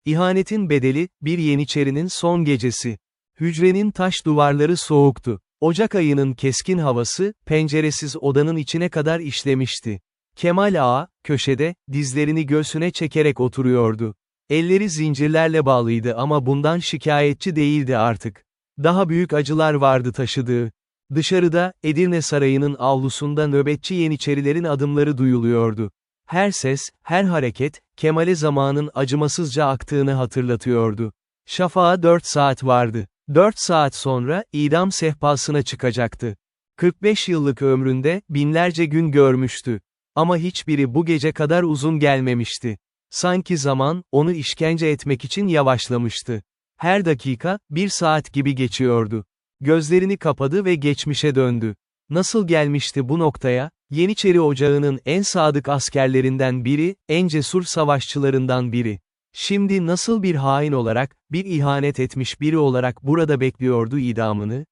İhanetin bedeli, bir Yeniçerinin son gecesi. Hücrenin taş duvarları soğuktu. Ocak ayının keskin havası, penceresiz odanın içine kadar işlemişti. Kemal Ağa, köşede, dizlerini göğsüne çekerek oturuyordu. Elleri zincirlerle bağlıydı ama bundan şikayetçi değildi artık. Daha büyük acılar vardı taşıdığı. Dışarıda, Edirne Sarayı'nın avlusunda nöbetçi Yeniçerilerin adımları duyuluyordu. Her ses, her hareket, Kemal'e zamanın acımasızca aktığını hatırlatıyordu. Şafağa 4 saat vardı. 4 saat sonra, idam sehpasına çıkacaktı. 45 yıllık ömründe, binlerce gün görmüştü. Ama hiçbiri bu gece kadar uzun gelmemişti. Sanki zaman, onu işkence etmek için yavaşlamıştı. Her dakika, 1 saat gibi geçiyordu. Gözlerini kapadı ve geçmişe döndü. Nasıl gelmişti bu noktaya? Yeniçeri Ocağı'nın en sadık askerlerinden biri, en cesur savaşçılarından biri. Şimdi nasıl bir hain olarak, bir ihanet etmiş biri olarak burada bekliyordu idamını?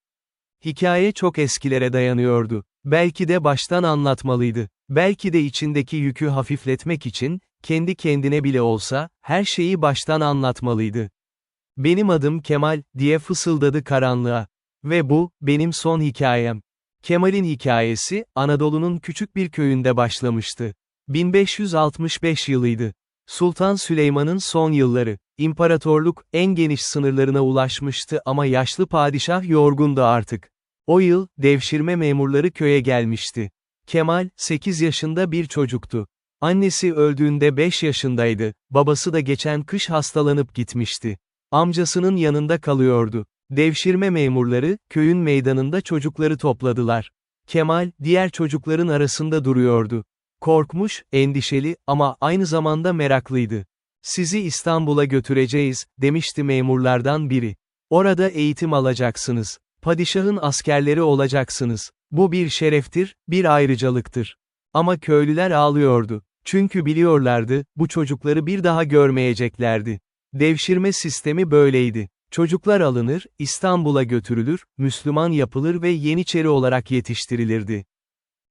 Hikaye çok eskilere dayanıyordu. Belki de baştan anlatmalıydı. Belki de içindeki yükü hafifletmek için, kendi kendine bile olsa, her şeyi baştan anlatmalıydı. "Benim adım Kemal," diye fısıldadı karanlığa. "Ve bu, benim son hikayem." Kemal'in hikayesi, Anadolu'nun küçük bir köyünde başlamıştı. 1565 yılıydı. Sultan Süleyman'ın son yılları. İmparatorluk, en geniş sınırlarına ulaşmıştı ama yaşlı padişah yorgundu artık. O yıl, devşirme memurları köye gelmişti. Kemal, 8 yaşında bir çocuktu. Annesi öldüğünde 5 yaşındaydı, babası da geçen kış hastalanıp gitmişti. Amcasının yanında kalıyordu. Devşirme memurları, köyün meydanında çocukları topladılar. Kemal, diğer çocukların arasında duruyordu. Korkmuş, endişeli ama aynı zamanda meraklıydı. "Sizi İstanbul'a götüreceğiz," demişti memurlardan biri. "Orada eğitim alacaksınız. Padişahın askerleri olacaksınız. Bu bir şereftir, bir ayrıcalıktır." Ama köylüler ağlıyordu. Çünkü biliyorlardı, bu çocukları bir daha görmeyeceklerdi. Devşirme sistemi böyleydi. Çocuklar alınır, İstanbul'a götürülür, Müslüman yapılır ve Yeniçeri olarak yetiştirilirdi.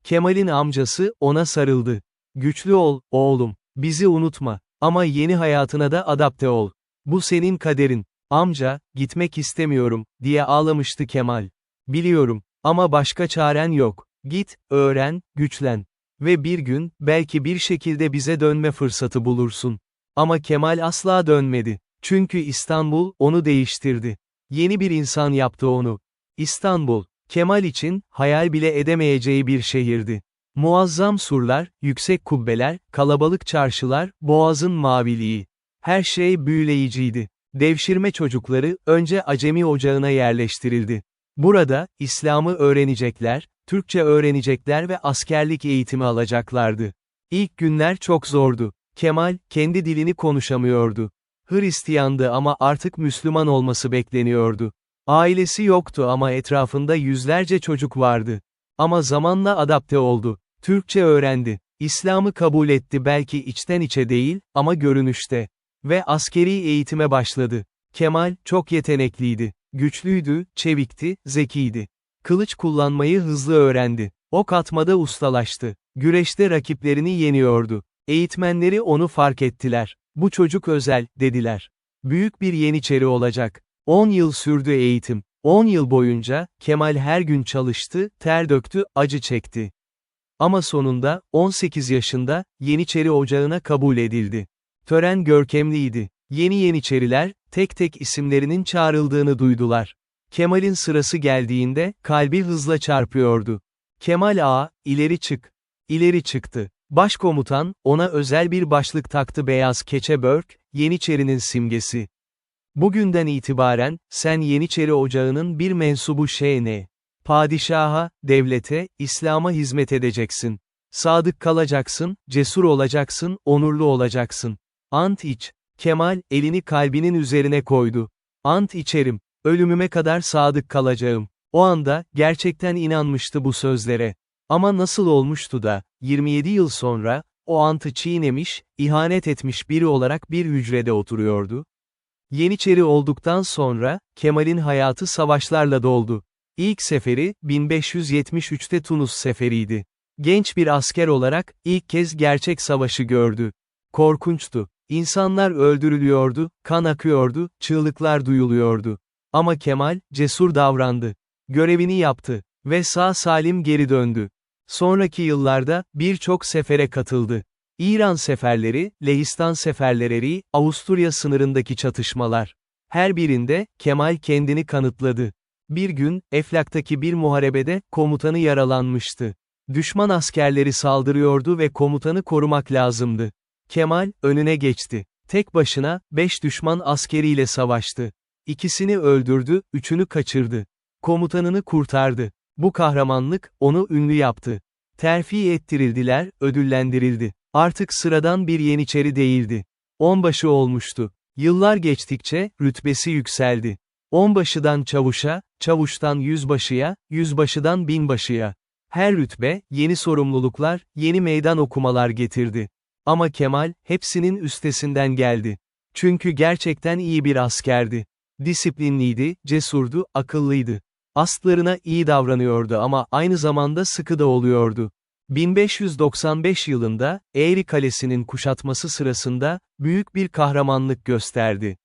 Kemal'in amcası, ona sarıldı. "Güçlü ol, oğlum, bizi unutma, ama yeni hayatına da adapte ol. Bu senin kaderin." "Amca, gitmek istemiyorum," diye ağlamıştı Kemal. "Biliyorum, ama başka çaren yok. Git, öğren, güçlen. Ve bir gün, belki bir şekilde bize dönme fırsatı bulursun." Ama Kemal asla dönmedi. Çünkü İstanbul, onu değiştirdi. Yeni bir insan yaptı onu. İstanbul, Kemal için, hayal bile edemeyeceği bir şehirdi. Muazzam surlar, yüksek kubbeler, kalabalık çarşılar, boğazın maviliği. Her şey büyüleyiciydi. Devşirme çocukları, önce Acemi Ocağı'na yerleştirildi. Burada, İslam'ı öğrenecekler, Türkçe öğrenecekler ve askerlik eğitimi alacaklardı. İlk günler çok zordu. Kemal, kendi dilini konuşamıyordu. Hristiyandı ama artık Müslüman olması bekleniyordu. Ailesi yoktu ama etrafında yüzlerce çocuk vardı. Ama zamanla adapte oldu. Türkçe öğrendi. İslam'ı kabul etti, belki içten içe değil, ama görünüşte. Ve askeri eğitime başladı. Kemal, çok yetenekliydi. Güçlüydü, çevikti, zekiydi. Kılıç kullanmayı hızlı öğrendi. Ok atmada ustalaştı. Güreşte rakiplerini yeniyordu. Eğitmenleri onu fark ettiler. "Bu çocuk özel," dediler. "Büyük bir Yeniçeri olacak." 10 yıl sürdü eğitim. 10 yıl boyunca, Kemal her gün çalıştı, ter döktü, acı çekti. Ama sonunda, 18 yaşında, Yeniçeri Ocağı'na kabul edildi. Tören görkemliydi. Yeni Yeniçeriler, tek tek isimlerinin çağrıldığını duydular. Kemal'in sırası geldiğinde, kalbi hızla çarpıyordu. "Kemal Ağa, ileri çık." İleri çıktı. Başkomutan, ona özel bir başlık taktı, beyaz keçe börk, Yeniçerinin simgesi. "Bugünden itibaren, sen Yeniçeri Ocağı'nın bir mensubu şeyine, padişaha, devlete, İslam'a hizmet edeceksin. Sadık kalacaksın, cesur olacaksın, onurlu olacaksın. Ant iç." Kemal, elini kalbinin üzerine koydu. "Ant içerim, ölümüme kadar sadık kalacağım." O anda, gerçekten inanmıştı bu sözlere. Ama nasıl olmuştu da, 27 yıl sonra, o antı çiğnemiş, ihanet etmiş biri olarak bir hücrede oturuyordu? Yeniçeri olduktan sonra, Kemal'in hayatı savaşlarla doldu. İlk seferi, 1573'te Tunus seferiydi. Genç bir asker olarak, ilk kez gerçek savaşı gördü. Korkunçtu. İnsanlar öldürülüyordu, kan akıyordu, çığlıklar duyuluyordu. Ama Kemal, cesur davrandı. Görevini yaptı. Ve sağ salim geri döndü. Sonraki yıllarda, birçok sefere katıldı. İran seferleri, Lehistan seferleri, Avusturya sınırındaki çatışmalar. Her birinde, Kemal kendini kanıtladı. Bir gün, Eflak'taki bir muharebede, komutanı yaralanmıştı. Düşman askerleri saldırıyordu ve komutanı korumak lazımdı. Kemal, önüne geçti. Tek başına, 5 düşman askeriyle savaştı. İkisini öldürdü, üçünü kaçırdı. Komutanını kurtardı. Bu kahramanlık, onu ünlü yaptı. Terfi ettirildiler, ödüllendirildi. Artık sıradan bir yeniçeri değildi. Onbaşı olmuştu. Yıllar geçtikçe, rütbesi yükseldi. Onbaşıdan çavuşa, çavuştan yüzbaşıya, yüzbaşıdan binbaşıya. Her rütbe, yeni sorumluluklar, yeni meydan okumalar getirdi. Ama Kemal, hepsinin üstesinden geldi. Çünkü gerçekten iyi bir askerdi. Disiplinliydi, cesurdu, akıllıydı. Astlarına iyi davranıyordu ama aynı zamanda sıkı da oluyordu. 1595 yılında, Eğri Kalesi'nin kuşatması sırasında, büyük bir kahramanlık gösterdi.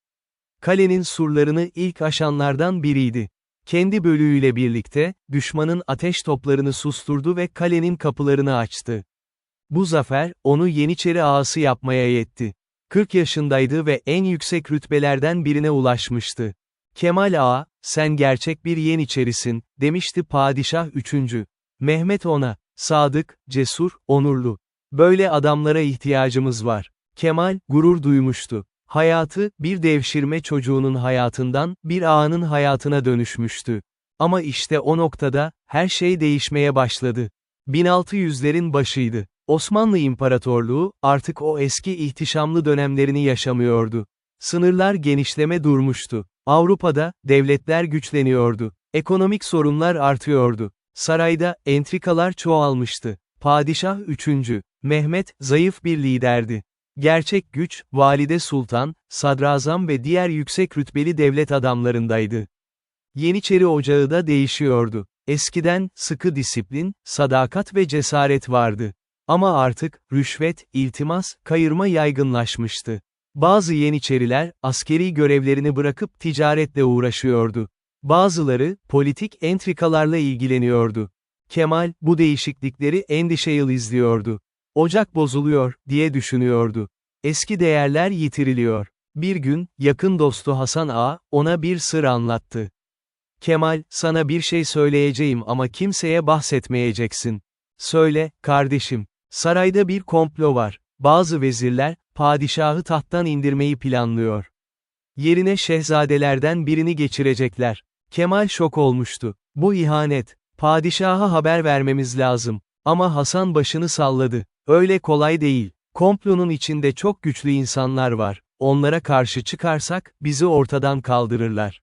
Kalenin surlarını ilk aşanlardan biriydi. Kendi bölüğüyle birlikte, düşmanın ateş toplarını susturdu ve kalenin kapılarını açtı. Bu zafer, onu Yeniçeri ağası yapmaya yetti. 40 yaşındaydı ve en yüksek rütbelerden birine ulaşmıştı. Kemal Ağa, sen gerçek bir Yeniçerisin, demişti Padişah 3. Mehmet ona, sadık, cesur, onurlu. Böyle adamlara ihtiyacımız var. Kemal, gurur duymuştu. Hayatı, bir devşirme çocuğunun hayatından, bir ağanın hayatına dönüşmüştü. Ama işte o noktada, her şey değişmeye başladı. 1600'lerin başıydı. Osmanlı İmparatorluğu, artık o eski ihtişamlı dönemlerini yaşamıyordu. Sınırlar genişleme durmuştu. Avrupa'da, devletler güçleniyordu. Ekonomik sorunlar artıyordu. Sarayda, entrikalar çoğalmıştı. Padişah 3. Mehmet, zayıf bir liderdi. Gerçek güç, Valide Sultan, Sadrazam ve diğer yüksek rütbeli devlet adamlarındaydı. Yeniçeri ocağı da değişiyordu. Eskiden, sıkı disiplin, sadakat ve cesaret vardı. Ama artık, rüşvet, iltimas, kayırma yaygınlaşmıştı. Bazı Yeniçeriler, askeri görevlerini bırakıp ticaretle uğraşıyordu. Bazıları, politik entrikalarla ilgileniyordu. Kemal, bu değişiklikleri endişeyle izliyordu. Ocak bozuluyor, diye düşünüyordu. Eski değerler yitiriliyor. Bir gün, yakın dostu Hasan Ağa, ona bir sır anlattı. Kemal, sana bir şey söyleyeceğim ama kimseye bahsetmeyeceksin. Söyle, kardeşim. Sarayda bir komplo var. Bazı vezirler, padişahı tahttan indirmeyi planlıyor. Yerine şehzadelerden birini geçirecekler. Kemal şok olmuştu. Bu ihanet. Padişaha haber vermemiz lazım. Ama Hasan başını salladı. Öyle kolay değil. Komplonun içinde çok güçlü insanlar var. Onlara karşı çıkarsak, bizi ortadan kaldırırlar.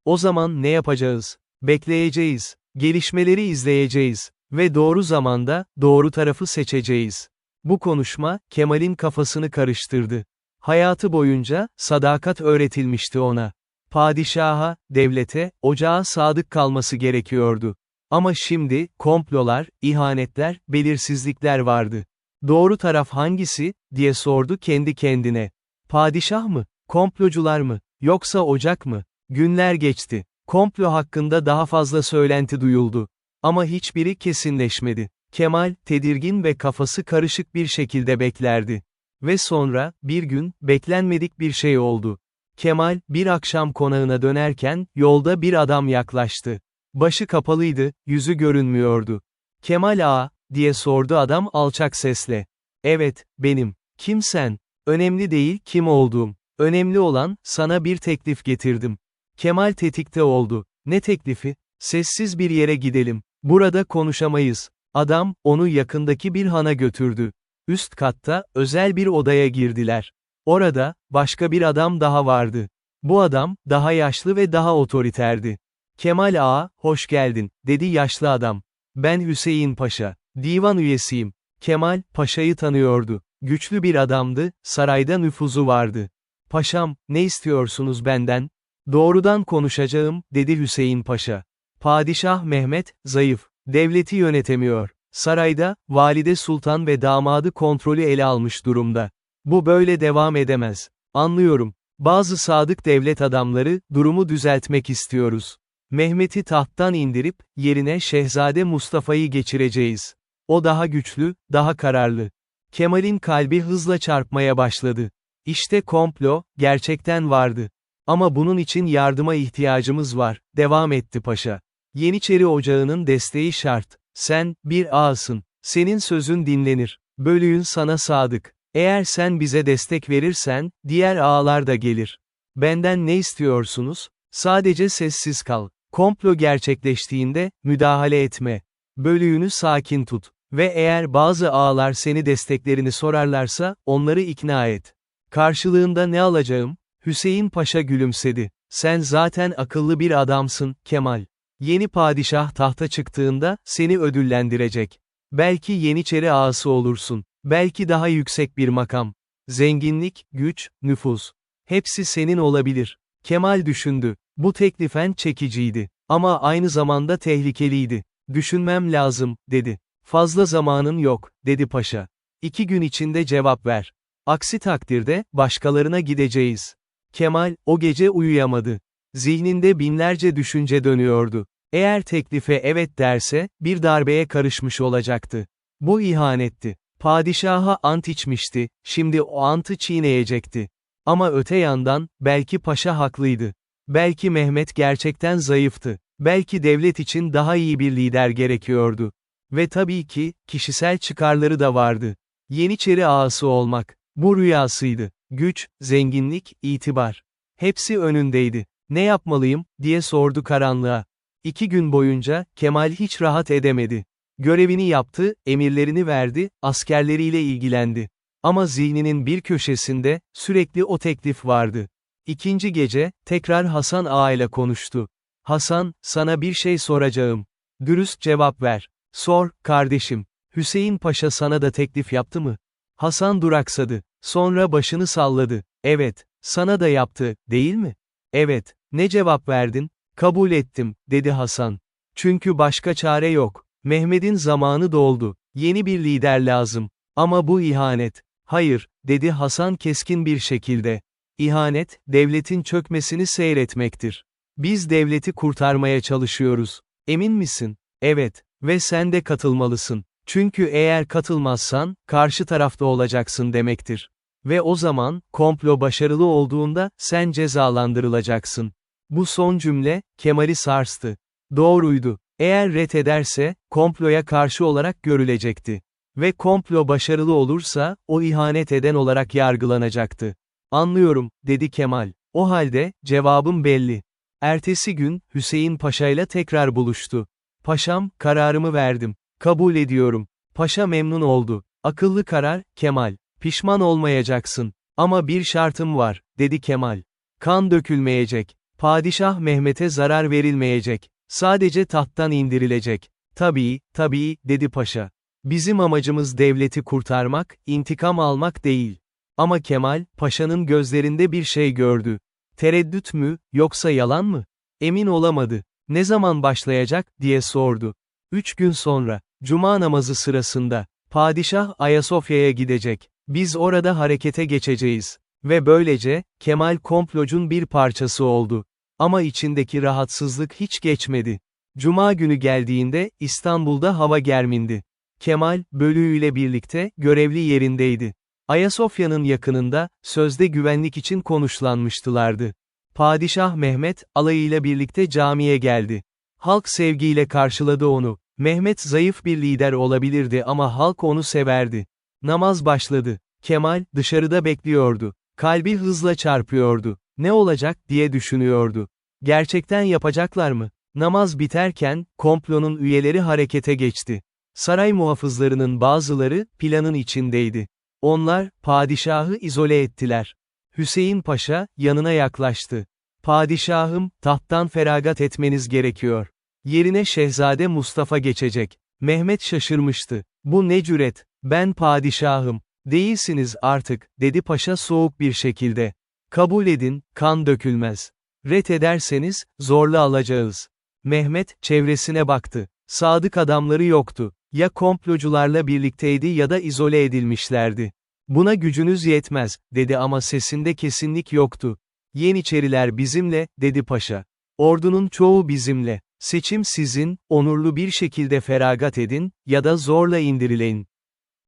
O zaman ne yapacağız? Bekleyeceğiz. Gelişmeleri izleyeceğiz. Ve doğru zamanda, doğru tarafı seçeceğiz. Bu konuşma, Kemal'in kafasını karıştırdı. Hayatı boyunca, sadakat öğretilmişti ona. Padişaha, devlete, ocağa sadık kalması gerekiyordu. Ama şimdi, komplolar, ihanetler, belirsizlikler vardı. Doğru taraf hangisi, diye sordu kendi kendine. Padişah mı? Komplocular mı? Yoksa ocak mı? Günler geçti. Komplo hakkında daha fazla söylenti duyuldu. Ama hiçbiri kesinleşmedi. Kemal, tedirgin ve kafası karışık bir şekilde beklerdi. Ve sonra, bir gün, beklenmedik bir şey oldu. Kemal, bir akşam konağına dönerken, yolda bir adam yaklaştı. Başı kapalıydı, yüzü görünmüyordu. Kemal Ağa, diye sordu adam alçak sesle. Evet, benim. Kim sen? Önemli değil kim olduğum. Önemli olan, sana bir teklif getirdim. Kemal tetikte oldu. Ne teklifi? Sessiz bir yere gidelim. Burada konuşamayız. Adam, onu yakındaki bir hana götürdü. Üst katta, özel bir odaya girdiler. Orada, başka bir adam daha vardı. Bu adam, daha yaşlı ve daha otoriterdi. Kemal Ağa, hoş geldin, dedi yaşlı adam. Ben Hüseyin Paşa. Divan üyesiyim. Kemal, Paşa'yı tanıyordu. Güçlü bir adamdı, sarayda nüfuzu vardı. Paşam, ne istiyorsunuz benden? Doğrudan konuşacağım, dedi Hüseyin Paşa. Padişah Mehmet, zayıf. Devleti yönetemiyor. Sarayda, Valide Sultan ve damadı kontrolü ele almış durumda. Bu böyle devam edemez. Anlıyorum. Bazı sadık devlet adamları, durumu düzeltmek istiyoruz. Mehmet'i tahttan indirip, yerine Şehzade Mustafa'yı geçireceğiz. O daha güçlü, daha kararlı. Kemal'in kalbi hızla çarpmaya başladı. İşte komplo, gerçekten vardı. Ama bunun için yardıma ihtiyacımız var, devam etti paşa. Yeniçeri Ocağı'nın desteği şart. Sen, bir ağasın. Senin sözün dinlenir. Bölüğün sana sadık. Eğer sen bize destek verirsen, diğer ağalar da gelir. Benden ne istiyorsunuz? Sadece sessiz kal. Komplo gerçekleştiğinde, müdahale etme. Bölüğünü sakin tut. Ve eğer bazı ağalar seni desteklerini sorarlarsa, onları ikna et. Karşılığında ne alacağım? Hüseyin Paşa gülümsedi. Sen zaten akıllı bir adamsın, Kemal. Yeni padişah tahta çıktığında, seni ödüllendirecek. Belki Yeniçeri ağası olursun. Belki daha yüksek bir makam. Zenginlik, güç, nüfuz. Hepsi senin olabilir. Kemal düşündü. Bu teklifen çekiciydi. Ama aynı zamanda tehlikeliydi. Düşünmem lazım, dedi. Fazla zamanın yok, dedi paşa. 2 gün içinde cevap ver. Aksi takdirde, başkalarına gideceğiz. Kemal, o gece uyuyamadı. Zihninde binlerce düşünce dönüyordu. Eğer teklife evet derse, bir darbeye karışmış olacaktı. Bu ihanetti. Padişaha ant içmişti, şimdi o antı çiğneyecekti. Ama öte yandan, belki paşa haklıydı. Belki Mehmet gerçekten zayıftı. Belki devlet için daha iyi bir lider gerekiyordu. Ve tabii ki, kişisel çıkarları da vardı. Yeniçeri ağası olmak. Bu rüyasıydı. Güç, zenginlik, itibar. Hepsi önündeydi. Ne yapmalıyım, diye sordu karanlığa. 2 gün boyunca, Kemal hiç rahat edemedi. Görevini yaptı, emirlerini verdi, askerleriyle ilgilendi. Ama zihninin bir köşesinde, sürekli o teklif vardı. 2. gece, tekrar Hasan Ağa ile konuştu. Hasan, sana bir şey soracağım. Dürüst cevap ver. Sor, kardeşim. Hüseyin Paşa sana da teklif yaptı mı? Hasan duraksadı. Sonra başını salladı. Evet, sana da yaptı, değil mi? Evet, ne cevap verdin? Kabul ettim, dedi Hasan. Çünkü başka çare yok. Mehmet'in zamanı doldu. Yeni bir lider lazım. Ama bu ihanet. Hayır, dedi Hasan keskin bir şekilde. İhanet, devletin çökmesini seyretmektir. Biz devleti kurtarmaya çalışıyoruz. Emin misin? Evet. Ve sen de katılmalısın. Çünkü eğer katılmazsan, karşı tarafta olacaksın demektir. Ve o zaman, komplo başarılı olduğunda, sen cezalandırılacaksın. Bu son cümle, Kemal'i sarstı. Doğruydu. Eğer ret ederse, komploya karşı olarak görülecekti. Ve komplo başarılı olursa, o ihanet eden olarak yargılanacaktı. Anlıyorum, dedi Kemal. O halde, cevabım belli. Ertesi gün, Hüseyin Paşa'yla tekrar buluştu. Paşam, kararımı verdim. Kabul ediyorum. Paşa memnun oldu. Akıllı karar, Kemal. Pişman olmayacaksın. Ama bir şartım var, dedi Kemal. Kan dökülmeyecek. Padişah Mehmet'e zarar verilmeyecek. Sadece tahttan indirilecek. Tabii, dedi paşa. Bizim amacımız devleti kurtarmak, intikam almak değil. Ama Kemal, paşanın gözlerinde bir şey gördü. Tereddüt mü, yoksa yalan mı? Emin olamadı. Ne zaman başlayacak, diye sordu. 3 gün sonra, cuma namazı sırasında, padişah Ayasofya'ya gidecek. Biz orada harekete geçeceğiz. Ve böylece, Kemal komplocun bir parçası oldu. Ama içindeki rahatsızlık hiç geçmedi. Cuma günü geldiğinde, İstanbul'da hava germindi. Kemal, bölüğüyle birlikte, görevli yerindeydi. Ayasofya'nın yakınında, sözde güvenlik için konuşlanmıştılardı. Padişah Mehmet, alayıyla birlikte camiye geldi. Halk sevgiyle karşıladı onu. Mehmet zayıf bir lider olabilirdi ama halk onu severdi. Namaz başladı. Kemal, dışarıda bekliyordu. Kalbi hızla çarpıyordu. Ne olacak, diye düşünüyordu. Gerçekten yapacaklar mı? Namaz biterken, komplonun üyeleri harekete geçti. Saray muhafızlarının bazıları, planın içindeydi. Onlar, padişahı izole ettiler. Hüseyin Paşa, yanına yaklaştı. Padişahım, tahttan feragat etmeniz gerekiyor. Yerine Şehzade Mustafa geçecek. Mehmet şaşırmıştı. Bu ne cüret, ben padişahım. Değilsiniz artık, dedi paşa soğuk bir şekilde. Kabul edin, kan dökülmez. Ret ederseniz, zorla alacağız. Mehmet, çevresine baktı. Sadık adamları yoktu. Ya komplocularla birlikteydi ya da izole edilmişlerdi. Buna gücünüz yetmez, dedi ama sesinde kesinlik yoktu. Yeniçeriler bizimle, dedi paşa. Ordunun çoğu bizimle. Seçim sizin, onurlu bir şekilde feragat edin, ya da zorla indirileyin.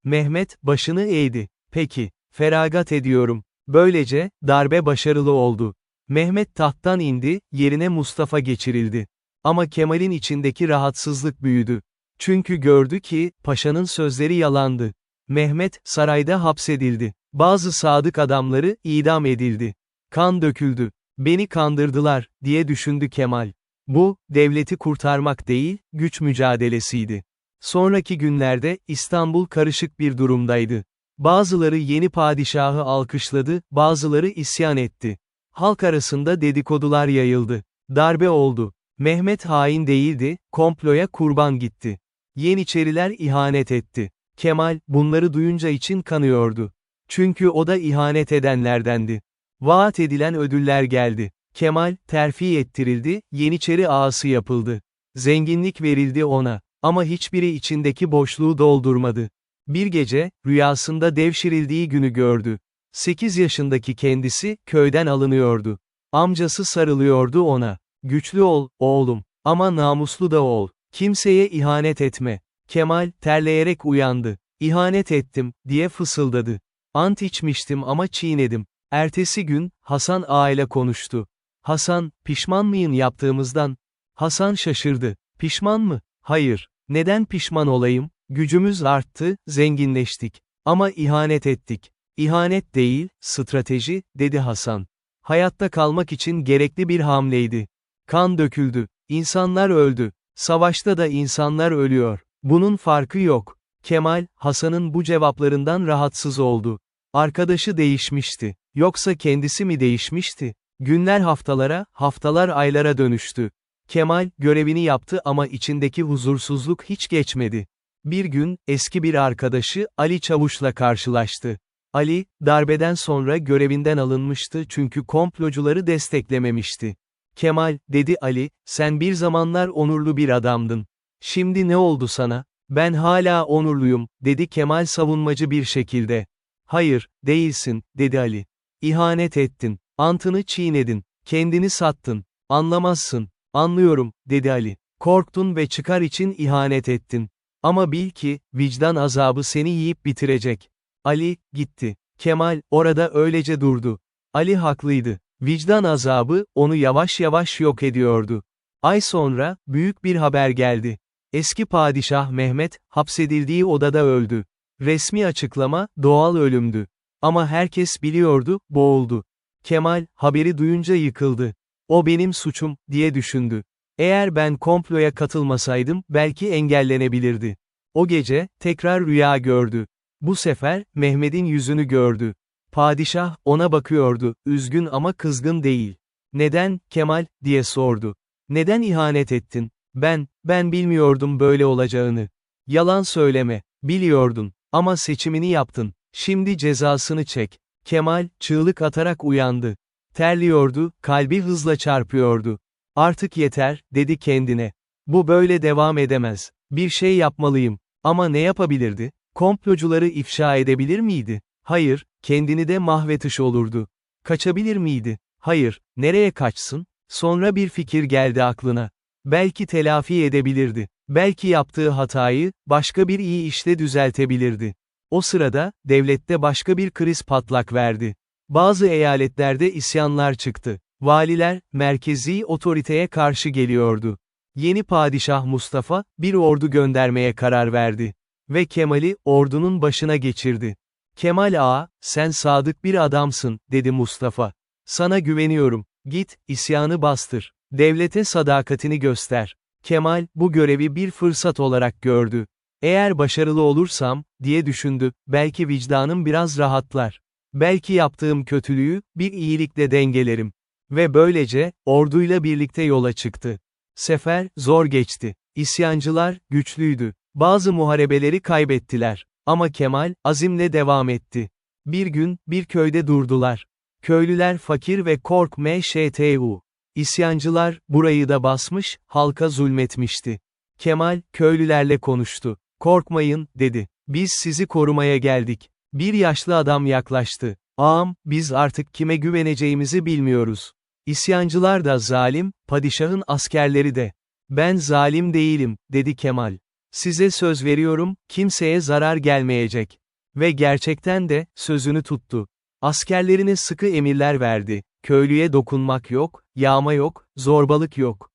Mehmet, başını eğdi. Peki, feragat ediyorum. Böylece, darbe başarılı oldu. Mehmet tahttan indi, yerine Mustafa geçirildi. Ama Kemal'in içindeki rahatsızlık büyüdü. Çünkü gördü ki, paşanın sözleri yalandı. Mehmet, sarayda hapsedildi. Bazı sadık adamları, idam edildi. Kan döküldü. Beni kandırdılar, diye düşündü Kemal. Bu, devleti kurtarmak değil, güç mücadelesiydi. Sonraki günlerde, İstanbul karışık bir durumdaydı. Bazıları yeni padişahı alkışladı, bazıları isyan etti. Halk arasında dedikodular yayıldı. Darbe oldu. Mehmet hain değildi, komploya kurban gitti. Yeniçeriler ihanet etti. Kemal, bunları duyunca için kanıyordu. Çünkü o da ihanet edenlerdendi. Vaat edilen ödüller geldi. Kemal, terfi ettirildi, Yeniçeri ağası yapıldı. Zenginlik verildi ona. Ama hiçbiri içindeki boşluğu doldurmadı. Bir gece, rüyasında devşirildiği günü gördü. 8 yaşındaki kendisi, köyden alınıyordu. Amcası sarılıyordu ona. Güçlü ol, oğlum. Ama namuslu da ol. Kimseye ihanet etme. Kemal, terleyerek uyandı. İhanet ettim, diye fısıldadı. Ant içmiştim ama çiğnedim. Ertesi gün, Hasan Ağa ile konuştu. Hasan, pişman mıyım yaptığımızdan? Hasan şaşırdı. Pişman mı? Hayır. Neden pişman olayım? Gücümüz arttı, zenginleştik. Ama ihanet ettik. İhanet değil, strateji, dedi Hasan. Hayatta kalmak için gerekli bir hamleydi. Kan döküldü. İnsanlar öldü. Savaşta da insanlar ölüyor. Bunun farkı yok. Kemal, Hasan'ın bu cevaplarından rahatsız oldu. Arkadaşı değişmişti. Yoksa kendisi mi değişmişti? Günler haftalara, haftalar aylara dönüştü. Kemal, görevini yaptı ama içindeki huzursuzluk hiç geçmedi. Bir gün, eski bir arkadaşı, Ali Çavuş'la karşılaştı. Ali, darbeden sonra görevinden alınmıştı çünkü komplocuları desteklememişti. Kemal, dedi Ali, sen bir zamanlar onurlu bir adamdın. Şimdi ne oldu sana? Ben hala onurluyum, dedi Kemal savunmacı bir şekilde. Hayır, değilsin, dedi Ali. İhanet ettin, antını çiğnedin, kendini sattın, anlamazsın. Anlıyorum, dedi Ali. Korktun ve çıkar için ihanet ettin. Ama bil ki, vicdan azabı seni yiyip bitirecek. Ali, gitti. Kemal, orada öylece durdu. Ali haklıydı. Vicdan azabı, onu yavaş yavaş yok ediyordu. Ay sonra, büyük bir haber geldi. Eski padişah Mehmet, hapsedildiği odada öldü. Resmi açıklama, doğal ölümdü. Ama herkes biliyordu, boğuldu. Kemal, haberi duyunca yıkıldı. O benim suçum, diye düşündü. Eğer ben komploya katılmasaydım, belki engellenebilirdi. O gece, tekrar rüya gördü. Bu sefer, Mehmet'in yüzünü gördü. Padişah, ona bakıyordu, üzgün ama kızgın değil. Neden, Kemal, diye sordu. Neden ihanet ettin? Ben bilmiyordum böyle olacağını. Yalan söyleme, biliyordun. Ama seçimini yaptın. Şimdi cezasını çek. Kemal, çığlık atarak uyandı. Terliyordu, kalbi hızla çarpıyordu. Artık yeter, dedi kendine. Bu böyle devam edemez. Bir şey yapmalıyım. Ama ne yapabilirdi? Komplocuları ifşa edebilir miydi? Hayır, kendini de mahvetmiş olurdu. Kaçabilir miydi? Hayır, nereye kaçsın? Sonra bir fikir geldi aklına. Belki telafi edebilirdi. Belki yaptığı hatayı, başka bir iyi işle düzeltebilirdi. O sırada, devlette başka bir kriz patlak verdi. Bazı eyaletlerde isyanlar çıktı. Valiler, merkezi otoriteye karşı geliyordu. Yeni padişah Mustafa, bir ordu göndermeye karar verdi. Ve Kemal'i, ordunun başına geçirdi. Kemal Ağa, sen sadık bir adamsın, dedi Mustafa. Sana güveniyorum. Git, isyanı bastır. Devlete sadakatini göster. Kemal, bu görevi bir fırsat olarak gördü. Eğer başarılı olursam, diye düşündü, belki vicdanım biraz rahatlar. Belki yaptığım kötülüğü, bir iyilikle dengelerim. Ve böylece, orduyla birlikte yola çıktı. Sefer, zor geçti. İsyancılar, güçlüydü. Bazı muharebeleri kaybettiler. Ama Kemal, azimle devam etti. Bir gün, bir köyde durdular. Köylüler fakir ve korkmuştu. İsyancılar, burayı da basmış, halka zulmetmişti. Kemal, köylülerle konuştu. Korkmayın, dedi. Biz sizi korumaya geldik. Bir yaşlı adam yaklaştı. Ağam, biz artık kime güveneceğimizi bilmiyoruz. İsyancılar da zalim, padişahın askerleri de. Ben zalim değilim, dedi Kemal. Size söz veriyorum, kimseye zarar gelmeyecek. Ve gerçekten de, sözünü tuttu. Askerlerine sıkı emirler verdi. Köylüye dokunmak yok, yağma yok, zorbalık yok.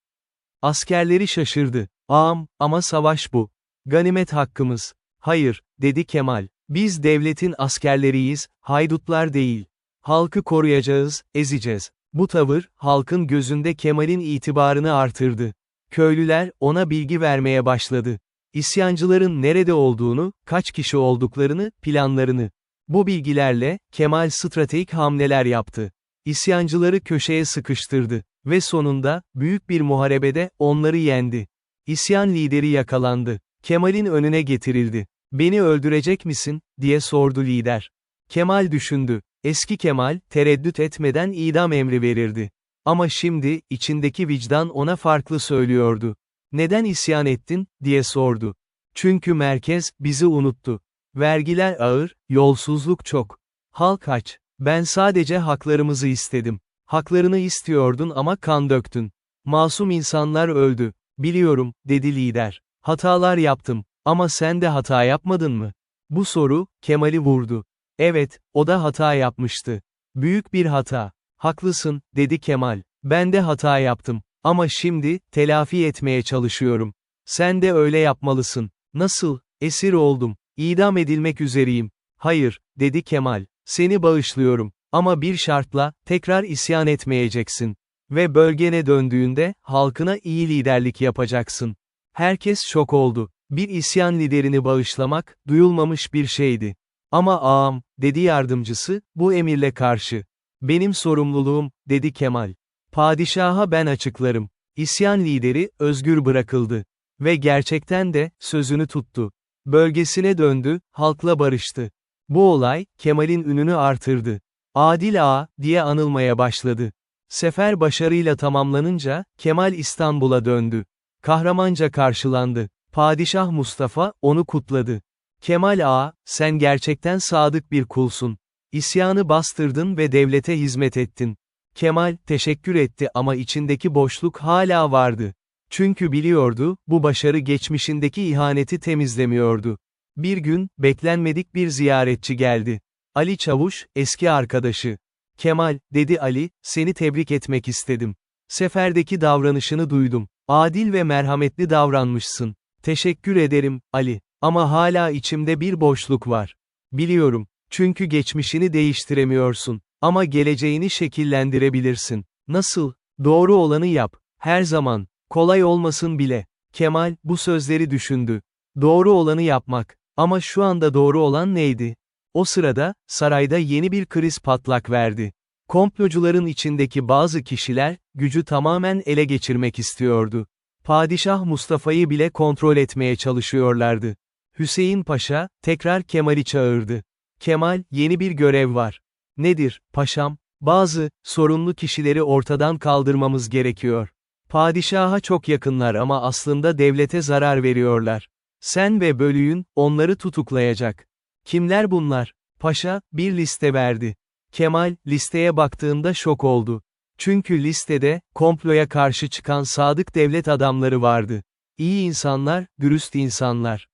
Askerleri şaşırdı. Ağam, ama savaş bu. Ganimet hakkımız. Hayır, dedi Kemal. Biz devletin askerleriyiz, haydutlar değil. Halkı koruyacağız, ezeceğiz. Bu tavır, halkın gözünde Kemal'in itibarını artırdı. Köylüler, ona bilgi vermeye başladı. İsyancıların nerede olduğunu, kaç kişi olduklarını, planlarını. Bu bilgilerle, Kemal stratejik hamleler yaptı. İsyancıları köşeye sıkıştırdı. Ve sonunda, büyük bir muharebede, onları yendi. İsyan lideri yakalandı. Kemal'in önüne getirildi. "Beni öldürecek misin?" diye sordu lider. Kemal düşündü. Eski Kemal, tereddüt etmeden idam emri verirdi. Ama şimdi, içindeki vicdan ona farklı söylüyordu. "Neden isyan ettin?" diye sordu. "Çünkü merkez, bizi unuttu. Vergiler ağır, yolsuzluk çok. Halk aç. Ben sadece haklarımızı istedim. Haklarını istiyordun ama kan döktün. Masum insanlar öldü. Biliyorum, dedi lider. Hatalar yaptım. Ama sen de hata yapmadın mı? Bu soru, Kemal'i vurdu. Evet, o da hata yapmıştı. Büyük bir hata. Haklısın, dedi Kemal. Ben de hata yaptım. Ama şimdi, telafi etmeye çalışıyorum. Sen de öyle yapmalısın. Nasıl? Esir oldum. İdam edilmek üzereyim. Hayır, dedi Kemal. Seni bağışlıyorum. Ama bir şartla, tekrar isyan etmeyeceksin. Ve bölgene döndüğünde, halkına iyi liderlik yapacaksın. Herkes şok oldu. Bir isyan liderini bağışlamak, duyulmamış bir şeydi. Ama ağam, dedi yardımcısı, bu emirle karşı. Benim sorumluluğum, dedi Kemal. Padişaha ben açıklarım. İsyan lideri, özgür bırakıldı. Ve gerçekten de, sözünü tuttu. Bölgesine döndü, halkla barıştı. Bu olay, Kemal'in ününü artırdı. Adil Ağa, diye anılmaya başladı. Sefer başarıyla tamamlanınca, Kemal İstanbul'a döndü. Kahramanca karşılandı. Padişah Mustafa, onu kutladı. Kemal Ağa, sen gerçekten sadık bir kulsun. İsyanı bastırdın ve devlete hizmet ettin. Kemal, teşekkür etti ama içindeki boşluk hala vardı. Çünkü biliyordu, bu başarı geçmişindeki ihaneti temizlemiyordu. Bir gün, beklenmedik bir ziyaretçi geldi. Ali Çavuş, eski arkadaşı. Kemal, dedi Ali, seni tebrik etmek istedim. Seferdeki davranışını duydum. Adil ve merhametli davranmışsın. Teşekkür ederim, Ali. Ama hala içimde bir boşluk var. Biliyorum. Çünkü geçmişini değiştiremiyorsun. Ama geleceğini şekillendirebilirsin. Nasıl? Doğru olanı yap. Her zaman. Kolay olmasın bile. Kemal, bu sözleri düşündü. Doğru olanı yapmak. Ama şu anda doğru olan neydi? O sırada, sarayda yeni bir kriz patlak verdi. Komplocuların içindeki bazı kişiler, gücü tamamen ele geçirmek istiyordu. Padişah Mustafa'yı bile kontrol etmeye çalışıyorlardı. Hüseyin Paşa, tekrar Kemal'i çağırdı. Kemal, yeni bir görev var. Nedir, paşam? Bazı, sorumlu kişileri ortadan kaldırmamız gerekiyor. Padişaha çok yakınlar ama aslında devlete zarar veriyorlar. Sen ve bölüğün, onları tutuklayacak. Kimler bunlar? Paşa, bir liste verdi. Kemal, listeye baktığında şok oldu. Çünkü listede, komploya karşı çıkan sadık devlet adamları vardı. İyi insanlar, dürüst insanlar.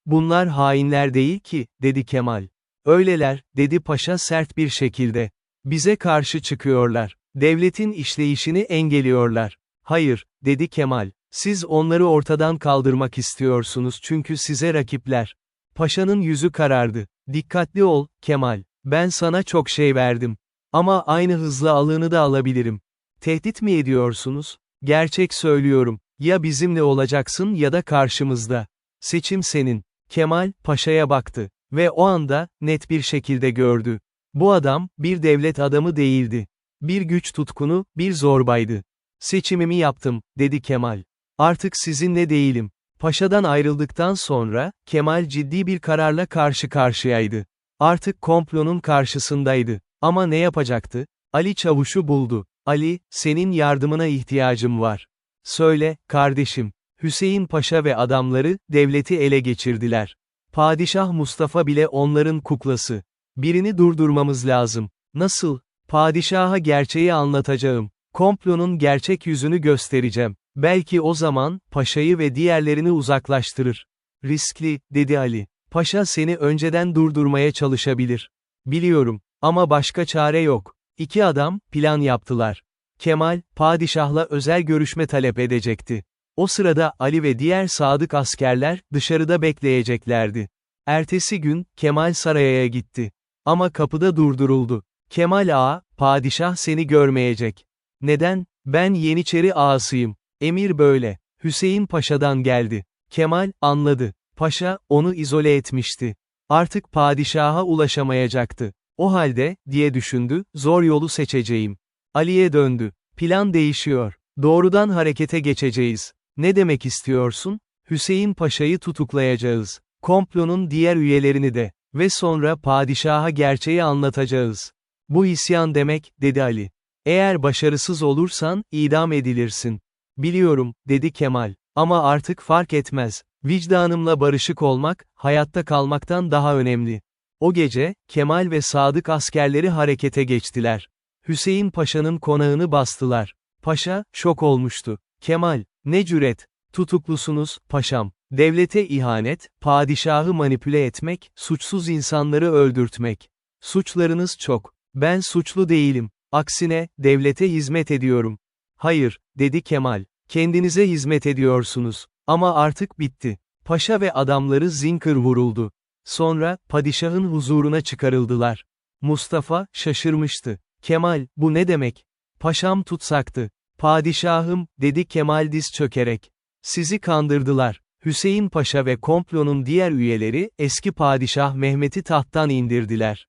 Bunlar hainler değil ki, dedi Kemal. Öyleler, dedi paşa sert bir şekilde. Bize karşı çıkıyorlar. Devletin işleyişini engelliyorlar. Hayır, dedi Kemal. Siz onları ortadan kaldırmak istiyorsunuz çünkü size rakipler. Paşanın yüzü karardı. Dikkatli ol, Kemal. Ben sana çok şey verdim. Ama aynı hızla alığını da alabilirim. Tehdit mi ediyorsunuz? Gerçek söylüyorum. Ya bizimle olacaksın ya da karşımızda. Seçim senin. Kemal, paşaya baktı. Ve o anda, net bir şekilde gördü. Bu adam, bir devlet adamı değildi. Bir güç tutkunu, bir zorbaydı. Seçimimi yaptım, dedi Kemal. Artık sizinle değilim. Paşadan ayrıldıktan sonra, Kemal ciddi bir kararla karşı karşıyaydı. Artık komplonun karşısındaydı. Ama ne yapacaktı? Ali Çavuş'u buldu. Ali, senin yardımına ihtiyacım var. Söyle, kardeşim. Hüseyin Paşa ve adamları, devleti ele geçirdiler. Padişah Mustafa bile onların kuklası. Birini durdurmamız lazım. Nasıl? Padişaha gerçeği anlatacağım. Komplonun gerçek yüzünü göstereceğim. Belki o zaman, paşayı ve diğerlerini uzaklaştırır. Riskli, dedi Ali. Paşa seni önceden durdurmaya çalışabilir. Biliyorum, ama başka çare yok. İki adam, plan yaptılar. Kemal, padişahla özel görüşme talep edecekti. O sırada Ali ve diğer sadık askerler, dışarıda bekleyeceklerdi. Ertesi gün, Kemal saraya gitti. Ama kapıda durduruldu. Kemal ağa, padişah seni görmeyecek. Neden? Ben Yeniçeri ağasıyım. Emir böyle. Hüseyin Paşa'dan geldi. Kemal, anladı. Paşa, onu izole etmişti. Artık padişaha ulaşamayacaktı. O halde, diye düşündü, zor yolu seçeceğim. Ali'ye döndü. Plan değişiyor. Doğrudan harekete geçeceğiz. Ne demek istiyorsun? Hüseyin Paşa'yı tutuklayacağız. Komplonun diğer üyelerini de. Ve sonra padişaha gerçeği anlatacağız. Bu isyan demek, dedi Ali. Eğer başarısız olursan, idam edilirsin. Biliyorum, dedi Kemal. Ama artık fark etmez. Vicdanımla barışık olmak, hayatta kalmaktan daha önemli. O gece, Kemal ve sadık askerleri harekete geçtiler. Hüseyin Paşa'nın konağını bastılar. Paşa, şok olmuştu. Kemal, ne cüret, tutuklusunuz, paşam. Devlete ihanet, padişahı manipüle etmek, suçsuz insanları öldürtmek. Suçlarınız çok. Ben suçlu değilim. Aksine, devlete hizmet ediyorum. Hayır, dedi Kemal. Kendinize hizmet ediyorsunuz. Ama artık bitti. Paşa ve adamları zinkır vuruldu. Sonra, padişahın huzuruna çıkarıldılar. Mustafa, şaşırmıştı. Kemal, bu ne demek? Paşam tutsaktı. Padişahım, dedi Kemal diz çökerek. Sizi kandırdılar. Hüseyin Paşa ve komplonun diğer üyeleri, eski padişah Mehmet'i tahttan indirdiler.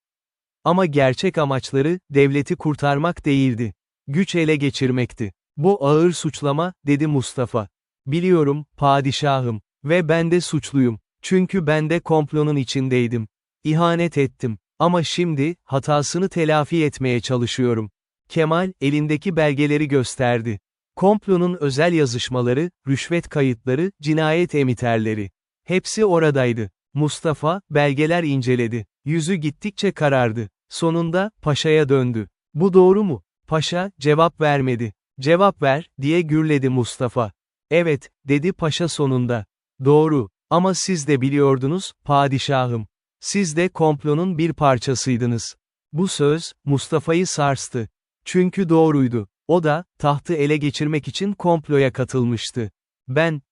Ama gerçek amaçları, devleti kurtarmak değildi. Güç ele geçirmekti. Bu ağır suçlama, dedi Mustafa. Biliyorum, padişahım. Ve ben de suçluyum. Çünkü ben de komplonun içindeydim. İhanet ettim. Ama şimdi, hatasını telafi etmeye çalışıyorum. Kemal, elindeki belgeleri gösterdi. Komplonun özel yazışmaları, rüşvet kayıtları, cinayet emiterleri. Hepsi oradaydı. Mustafa, belgeler inceledi. Yüzü gittikçe karardı. Sonunda, paşaya döndü. Bu doğru mu? Paşa, cevap vermedi. Cevap ver, diye gürledi Mustafa. Evet, dedi paşa sonunda. Doğru. Ama siz de biliyordunuz, padişahım. Siz de komplonun bir parçasıydınız. Bu söz, Mustafa'yı sarstı. Çünkü doğruydu. O da, tahtı ele geçirmek için komploya katılmıştı.